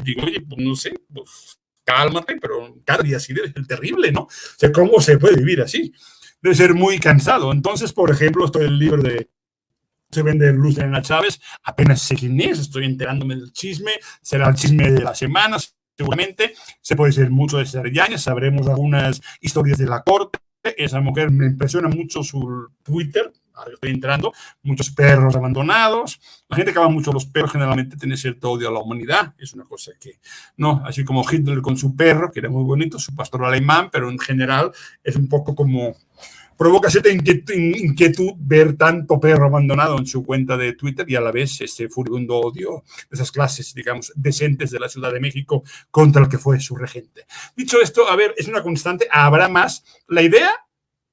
digo, oye, pues no sé, pues cálmate, pero cada día así debe ser terrible, ¿no? O sea, ¿cómo se puede vivir así? Debe ser muy cansado. Entonces, por ejemplo, estoy en el libro de Se vende Luz de Elena Chávez, apenas sé quién es, estoy enterándome del chisme, será el chisme de la semana, seguramente. Se puede decir mucho de César Yáñez, sabremos algunas historias de la corte. Esa mujer me impresiona mucho su Twitter, ahora estoy entrando, muchos perros abandonados. La gente que ama mucho a los perros generalmente tiene cierto odio a la humanidad, es una cosa que, no, así como Hitler con su perro, que era muy bonito, su pastor alemán, pero en general es un poco como provoca cierta inquietud ver tanto perro abandonado en su cuenta de Twitter y a la vez ese furibundo odio de esas clases, digamos, decentes de la Ciudad de México contra el que fue su regente. Dicho esto, a ver, es una constante, habrá más. La idea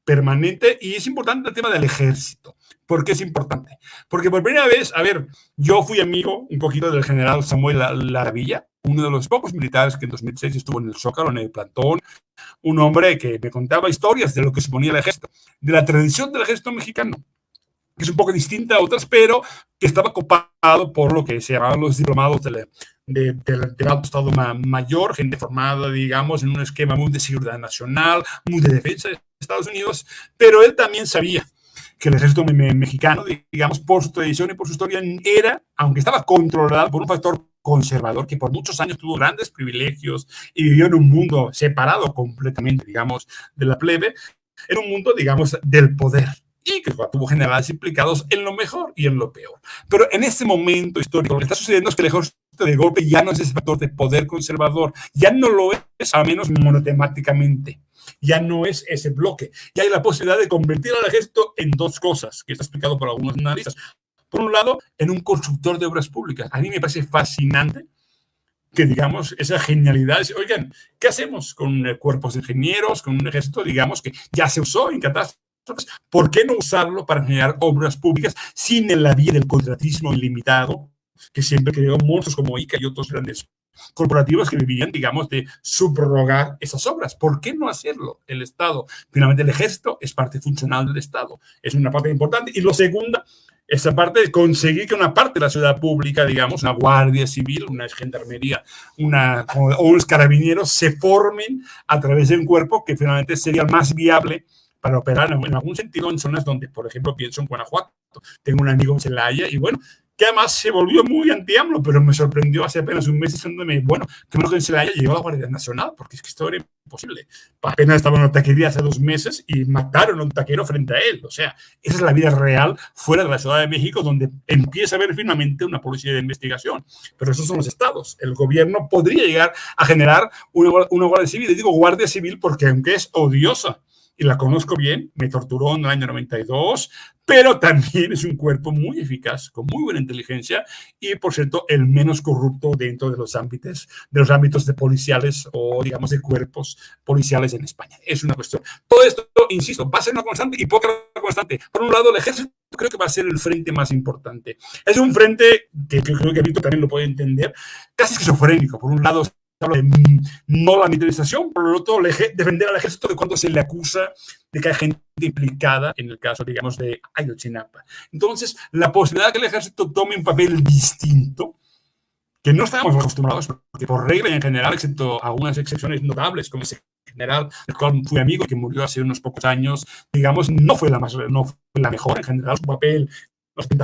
permanente, y es importante el tema del ejército. ¿Por qué es importante? Porque por primera vez, a ver, yo fui amigo un poquito del general Samuel Laravilla, uno de los pocos militares que en 2006 estuvo en el Zócalo, en el plantón, un hombre que me contaba historias de lo que suponía el ejército, de la tradición del ejército mexicano, que es un poco distinta a otras, pero que estaba copado por lo que se llamaban los diplomados del alto Estado Mayor, gente formada, digamos, en un esquema muy de seguridad nacional, muy de defensa de Estados Unidos, pero él también sabía que el ejército mexicano, digamos, por su tradición y por su historia, era, aunque estaba controlado por un factor conservador que por muchos años tuvo grandes privilegios y vivió en un mundo separado completamente, digamos, de la plebe, en un mundo, digamos, del poder, y que tuvo generales implicados en lo mejor y en lo peor. Pero en este momento histórico, lo que está sucediendo es que el ejército de golpe ya no es ese factor de poder conservador, ya no lo es, al menos monotemáticamente. Ya no es ese bloque. Ya hay la posibilidad de convertir al ejército en dos cosas, que está explicado por algunos analistas. Por un lado, en un constructor de obras públicas. A mí me parece fascinante que, digamos, esa genialidad. Oigan, ¿qué hacemos con cuerpos de ingenieros, con un ejército, digamos, que ya se usó en catástrofes? ¿Por qué no usarlo para generar obras públicas sin la vía del contratismo ilimitado, que siempre creó monstruos como ICA y otros grandes corporativos que vivían, digamos, de subrogar esas obras? ¿Por qué no hacerlo el Estado? Finalmente, el ejército es parte funcional del Estado. Es una parte importante. Y lo segundo, esa parte de conseguir que una parte de la ciudad pública, digamos, una guardia civil, una gendarmería, o unos carabineros se formen a través de un cuerpo que finalmente sería más viable para operar en algún sentido en zonas donde, por ejemplo, pienso en Guanajuato. Tengo un amigo en Celaya y bueno, que además se volvió muy anti-AMLO, pero me sorprendió hace apenas un mes diciéndome, bueno, que menos que en Celaya llegó la Guardia Nacional, porque es que esto era imposible. Apenas estaba en una taquería hace 2 meses y mataron a un taquero frente a él. O sea, esa es la vida real fuera de la Ciudad de México, donde empieza a haber finalmente una policía de investigación. Pero esos son los estados. El gobierno podría llegar a generar una Guardia Civil. Y digo Guardia Civil porque aunque es odiosa, y la conozco bien, me torturó en el año 92, pero también es un cuerpo muy eficaz, con muy buena inteligencia y, por cierto, el menos corrupto dentro de los ámbitos de policiales o, digamos, de cuerpos policiales en España. Es una cuestión. Todo esto, insisto, va a ser una constante y poca constante. Por un lado, el ejército creo que va a ser el frente más importante. Es un frente que creo que Víctor también lo puede entender, casi esquizofrénico. Por un lado, de no la militarización, por lo otro, defender al ejército de cuando se le acusa de que hay gente implicada en el caso, digamos, de Ayotzinapa. Entonces, la posibilidad de que el ejército tome un papel distinto, que no estábamos acostumbrados, porque por regla y en general, excepto algunas excepciones notables, como ese general, el cual fui amigo y que murió hace unos pocos años, digamos, no fue la mejor en general, su papel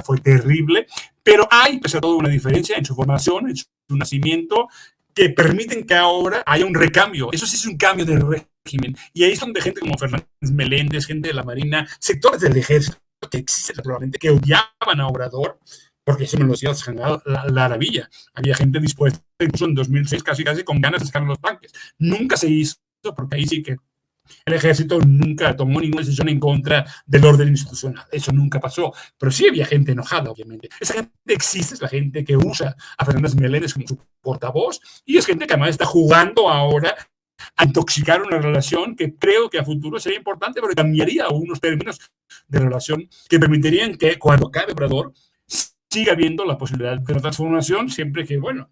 fue terrible, pero hay, pese a todo, una diferencia en su formación, en su nacimiento, que permiten que ahora haya un recambio. Eso sí es un cambio de régimen. Y ahí es donde gente como Fernández Meléndez, gente de la Marina, sectores del ejército que existen naturalmente, que odiaban a Obrador, porque eso me lo decía el general Laravilla. Había gente dispuesta, incluso en 2006, casi con ganas de sacar los tanques. Nunca se hizo, porque ahí sí que el ejército nunca tomó ninguna decisión en contra del orden institucional. Eso nunca pasó. Pero sí había gente enojada, obviamente. Esa gente existe, es la gente que usa a Fernández Meléndez como su portavoz, y es gente que además está jugando ahora a intoxicar una relación que creo que a futuro sería importante, pero cambiaría algunos términos de relación que permitirían que cuando acabe Obrador siga habiendo la posibilidad de una transformación, siempre que, bueno,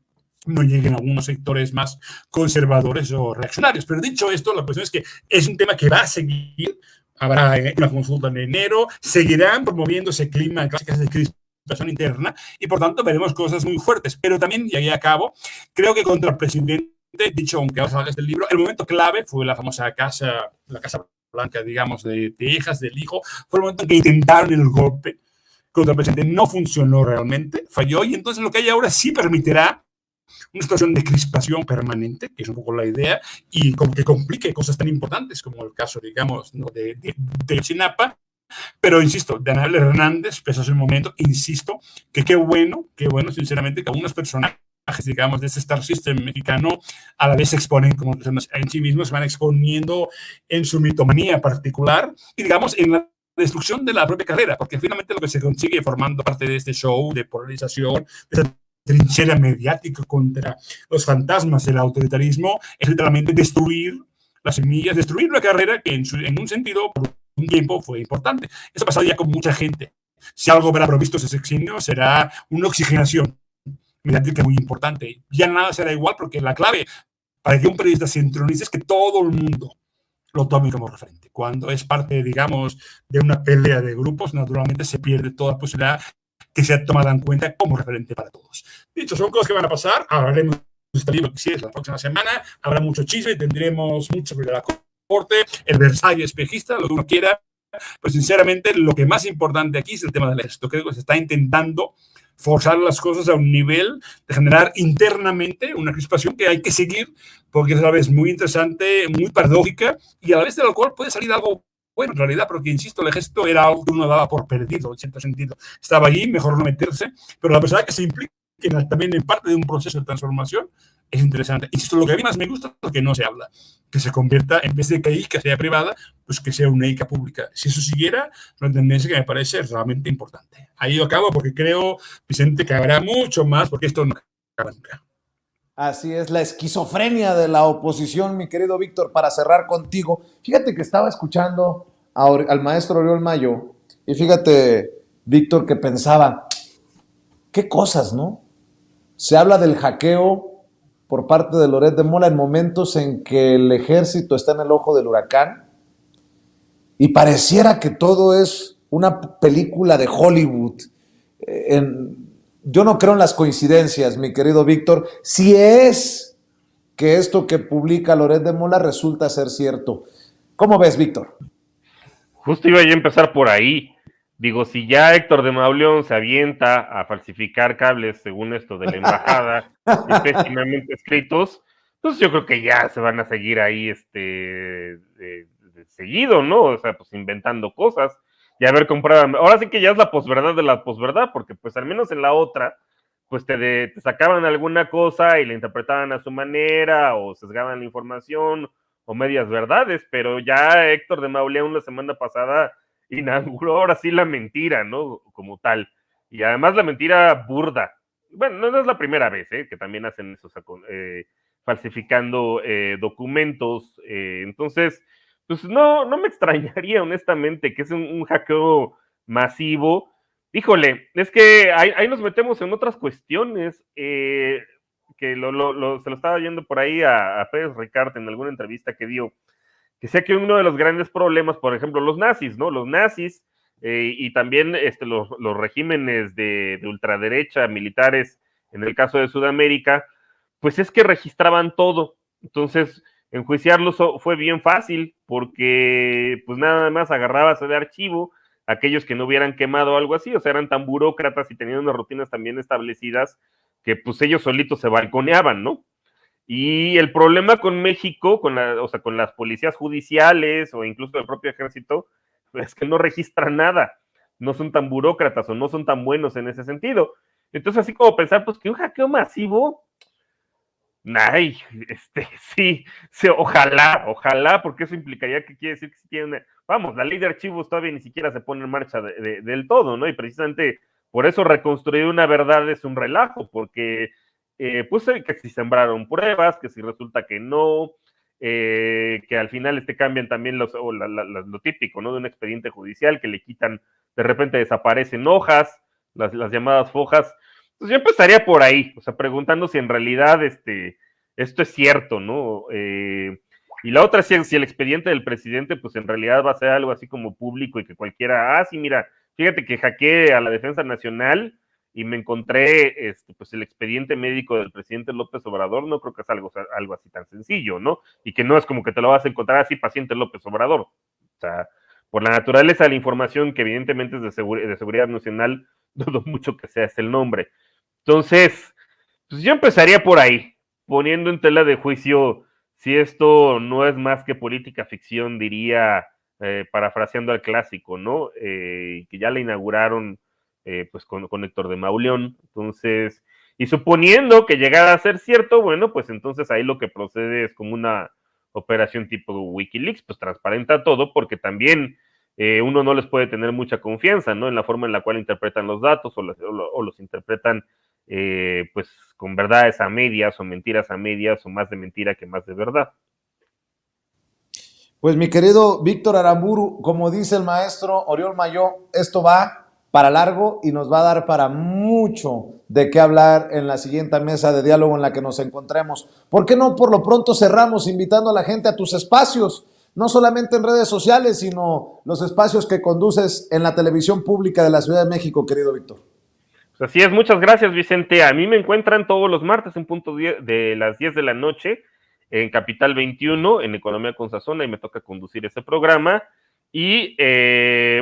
no lleguen algunos sectores más conservadores o reaccionarios. Pero dicho esto, la cuestión es que es un tema que va a seguir. Habrá una consulta en enero, seguirán promoviendo ese clima casi de crispación interna y, por tanto, veremos cosas muy fuertes. Pero también, y ahí acabo, creo que contra el presidente, dicho, aunque ahora salgas del libro, el momento clave fue la famosa la Casa Blanca, digamos, de hijas del hijo. Fue el momento en que intentaron el golpe contra el presidente. No funcionó realmente, falló, y entonces lo que hay ahora sí permitirá una situación de crispación permanente, que es un poco la idea, y como que complique cosas tan importantes como el caso, digamos, ¿no? de Ayotzinapa. Pero insisto, de Anabel Hernández, pese a ese momento, insisto, que qué bueno, sinceramente, que algunas personas digamos, de ese Star System mexicano, a la vez se exponen como personas en sí mismos, se van exponiendo en su mitomanía particular y, digamos, en la destrucción de la propia carrera, porque finalmente lo que se consigue formando parte de este show de polarización, de esta trinchera mediática contra los fantasmas del autoritarismo, es literalmente destruir las semillas, destruir una carrera que en un sentido, por un tiempo, fue importante. Eso ha pasado ya con mucha gente. Si algo habrá provisto ese sexenio, será una oxigenación mediática muy importante. Ya nada será igual, porque la clave para que un periodista se entronice es que todo el mundo lo tome como referente. Cuando es parte, digamos, de una pelea de grupos, naturalmente se pierde toda posibilidad que sea tomada en cuenta como referente para todos. Dicho, son cosas que van a pasar. Hablaremos de este libro, que sí es la próxima semana. Habrá mucho chisme, tendremos mucho sobre la corte, el Versalles espejista, lo que uno quiera. Pero sinceramente, lo que más importante aquí es el tema del ejército. Creo que se está intentando forzar las cosas a un nivel de generar internamente una crispación que hay que seguir, porque es a la vez muy interesante, muy paradójica, y a la vez de la cual puede salir algo bueno en realidad, porque insisto, el ejército era algo que uno daba por perdido, en cierto sentido. Estaba allí, mejor no meterse, pero la persona que se implique también en parte de un proceso de transformación es interesante. Insisto, lo que a mí más me gusta es que no se habla, que se convierta, en vez de que ICA sea privada, pues que sea una ICA pública. Si eso siguiera, una tendencia que me parece realmente importante. Ahí yo acabo porque creo, Vicente, que habrá mucho más, porque esto no acaba nunca. Así es, la esquizofrenia de la oposición, mi querido Víctor, para cerrar contigo. Fíjate que estaba escuchando al maestro Oriol Mayo y fíjate, Víctor, que pensaba, qué cosas, ¿no? Se habla del hackeo por parte de Loret de Mola en momentos en que el ejército está en el ojo del huracán y pareciera que todo es una película de Hollywood. Yo no creo en las coincidencias, mi querido Víctor, si es que esto que publica Loret de Mola resulta ser cierto. ¿Cómo ves, Víctor? Justo iba yo a empezar por ahí. Digo, si ya Héctor de Mauleón se avienta a falsificar cables según esto de la embajada y pésimamente escritos, pues yo creo que ya se van a seguir ahí seguido, ¿no? O sea, pues inventando cosas y haber comprado. Ahora sí que ya es la posverdad de la posverdad, porque pues al menos en la otra, pues te sacaban alguna cosa y la interpretaban a su manera o sesgaban la información o medias verdades, pero ya Héctor de Mauleón la semana pasada inauguró ahora sí la mentira, ¿no? Como tal. Y además la mentira burda. Bueno, no es la primera vez, que también hacen eso, o sea, falsificando documentos. Entonces, pues no me extrañaría, honestamente, que es un hackeo masivo. Híjole, es que ahí nos metemos en otras cuestiones. Que se lo estaba yendo por ahí a Pérez Ricard en alguna entrevista que dio, que sea que uno de los grandes problemas, por ejemplo, los nazis, ¿no? Los nazis y también los regímenes de ultraderecha militares, en el caso de Sudamérica, pues es que registraban todo. Entonces, enjuiciarlos fue bien fácil, porque pues nada más agarrabas el archivo, aquellos que no hubieran quemado algo así, o sea, eran tan burócratas y tenían unas rutinas también establecidas que pues ellos solitos se balconeaban, ¿no? Y el problema con México, o sea, con las policías judiciales o incluso el propio ejército, es que no registran nada, no son tan burócratas o no son tan buenos en ese sentido. Entonces, así como pensar, pues que un hackeo masivo, ay, sí, ojalá, porque eso implicaría que quiere decir que si tiene vamos, la ley de archivos todavía ni siquiera se pone en marcha del todo, ¿no? Y precisamente por eso reconstruir una verdad es un relajo, porque pues que si sembraron pruebas, que si resulta que no, que al final cambian también lo típico, ¿no? De un expediente judicial que le quitan, de repente desaparecen hojas, las llamadas fojas. Pues yo empezaría por ahí, o sea, preguntando si en realidad esto es cierto, ¿no? Y la otra, si el expediente del presidente, pues en realidad va a ser algo así como público y que cualquiera, sí, mira, fíjate que hackeé a la Defensa Nacional y me encontré pues el expediente médico del presidente López Obrador, no creo que es algo así tan sencillo, ¿no? Y que no es como que te lo vas a encontrar así, paciente López Obrador. O sea, por la naturaleza de la información, que evidentemente es de seguridad nacional, dudo mucho que sea ese el nombre. Entonces, pues yo empezaría por ahí, poniendo en tela de juicio si esto no es más que política ficción, diría, parafraseando al clásico, ¿no? Que ya la inauguraron pues con Héctor de Mauleón. Entonces, Y suponiendo que llegara a ser cierto, bueno, pues entonces ahí lo que procede es como una operación tipo Wikileaks, pues transparenta todo, porque también uno no les puede tener mucha confianza, ¿no? En la forma en la cual interpretan los datos o los interpretan pues con verdades a medias o mentiras a medias o más de mentira que más de verdad. Pues mi querido Víctor Aramburu, como dice el maestro Oriol Mayó, esto va para largo y nos va a dar para mucho de qué hablar en la siguiente mesa de diálogo en la que nos encontremos. ¿Por qué no por lo pronto cerramos invitando a la gente a tus espacios? No solamente en redes sociales, sino los espacios que conduces en la televisión pública de la Ciudad de México, querido Víctor. Pues así es, muchas gracias, Vicente. A mí me encuentran todos los martes en punto de las 10 de la noche en Capital 21, en Economía con Sazón, y me toca conducir ese programa. Y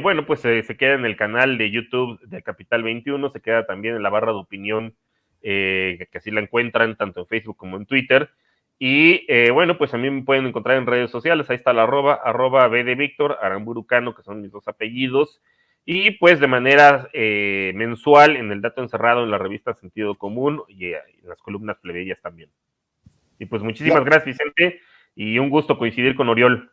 bueno, pues se queda en el canal de YouTube de Capital 21, se queda también en la barra de opinión, que así la encuentran tanto en Facebook como en Twitter. Y bueno, pues a mí me pueden encontrar en redes sociales, ahí está la arroba B de Víctor, Aramburu Cano, que son mis dos apellidos. Y pues de manera mensual en el Dato Encerrado, en la revista Sentido Común y en las columnas plebeyas también. Y pues muchísimas gracias, Vicente, y un gusto coincidir con Oriol.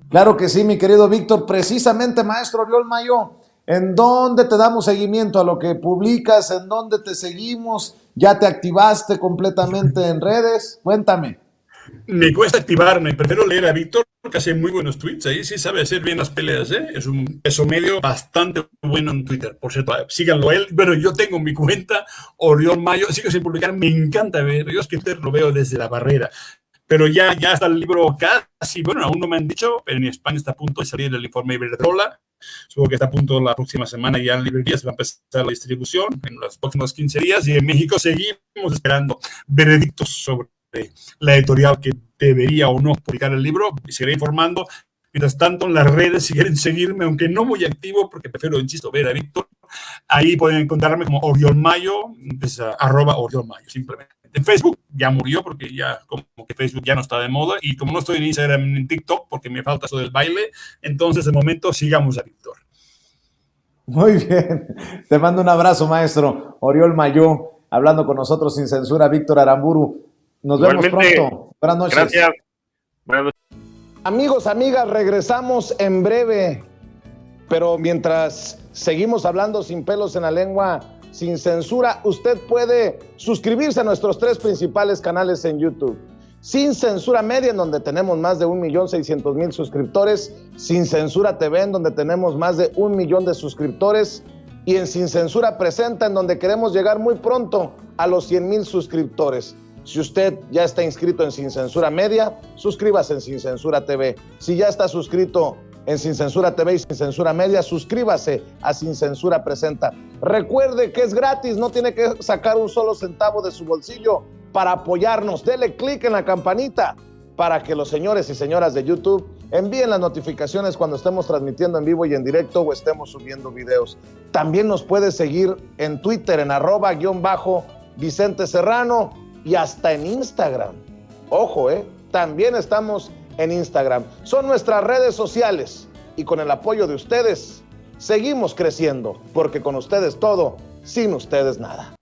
Claro que sí, mi querido Víctor. Precisamente, maestro Oriol Mayó, ¿en dónde te damos seguimiento a lo que publicas? ¿En dónde te seguimos? ¿Ya te activaste completamente en redes? Cuéntame. Me cuesta activarme, prefiero leer a Víctor, que hace muy buenos tweets, ahí sí sabe hacer bien las peleas, ¿eh? Es un peso medio bastante bueno en Twitter, por cierto, síganlo a él. Bueno, yo tengo mi cuenta, Oriol Mayó, sigo sin publicar, me encanta ver, yo es que Twitter lo veo desde la barrera, pero ya está el libro casi, bueno, aún no me han dicho, pero en España está a punto de salir el informe Iberdrola, supongo que está a punto la próxima semana, ya en librerías va a empezar la distribución en los próximos 15 días, y en México seguimos esperando veredictos sobre la editorial que debería o no publicar el libro. Seguiré informando. Mientras tanto, en las redes, si quieren seguirme, aunque no muy activo, porque prefiero, insisto, ver a Víctor, ahí pueden encontrarme como Oriol Mayo, pues, @Oriol Mayo, simplemente. En Facebook ya murió, porque ya como que Facebook ya no está de moda, y como no estoy en Instagram ni en TikTok, porque me falta eso del baile, entonces de momento sigamos a Víctor. Muy bien. Te mando un abrazo, maestro Oriol Mayó, hablando con nosotros sin censura, Víctor Aramburu. Nos vemos pronto. Buenas noches. Gracias. Buenas noches. Amigos, amigas, regresamos en breve. Pero mientras seguimos hablando sin pelos en la lengua, sin censura, usted puede suscribirse a nuestros 3 principales canales en YouTube. Sin Censura Media, en donde tenemos más de 1,600,000 suscriptores. Sin Censura TV, en donde tenemos más de 1 millón de suscriptores. Y en Sin Censura Presenta, en donde queremos llegar muy pronto a los 100,000 suscriptores. Si usted ya está inscrito en Sin Censura Media, suscríbase en Sin Censura TV. Si ya está suscrito en Sin Censura TV y Sin Censura Media, suscríbase a Sin Censura Presenta. Recuerde que es gratis, no tiene que sacar un solo centavo de su bolsillo para apoyarnos. Dele clic en la campanita para que los señores y señoras de YouTube envíen las notificaciones cuando estemos transmitiendo en vivo y en directo o estemos subiendo videos. También nos puede seguir en Twitter en @_Vicente Serrano y hasta en Instagram. Ojo, también estamos en Instagram. Son nuestras redes sociales y con el apoyo de ustedes seguimos creciendo, porque con ustedes todo, sin ustedes nada.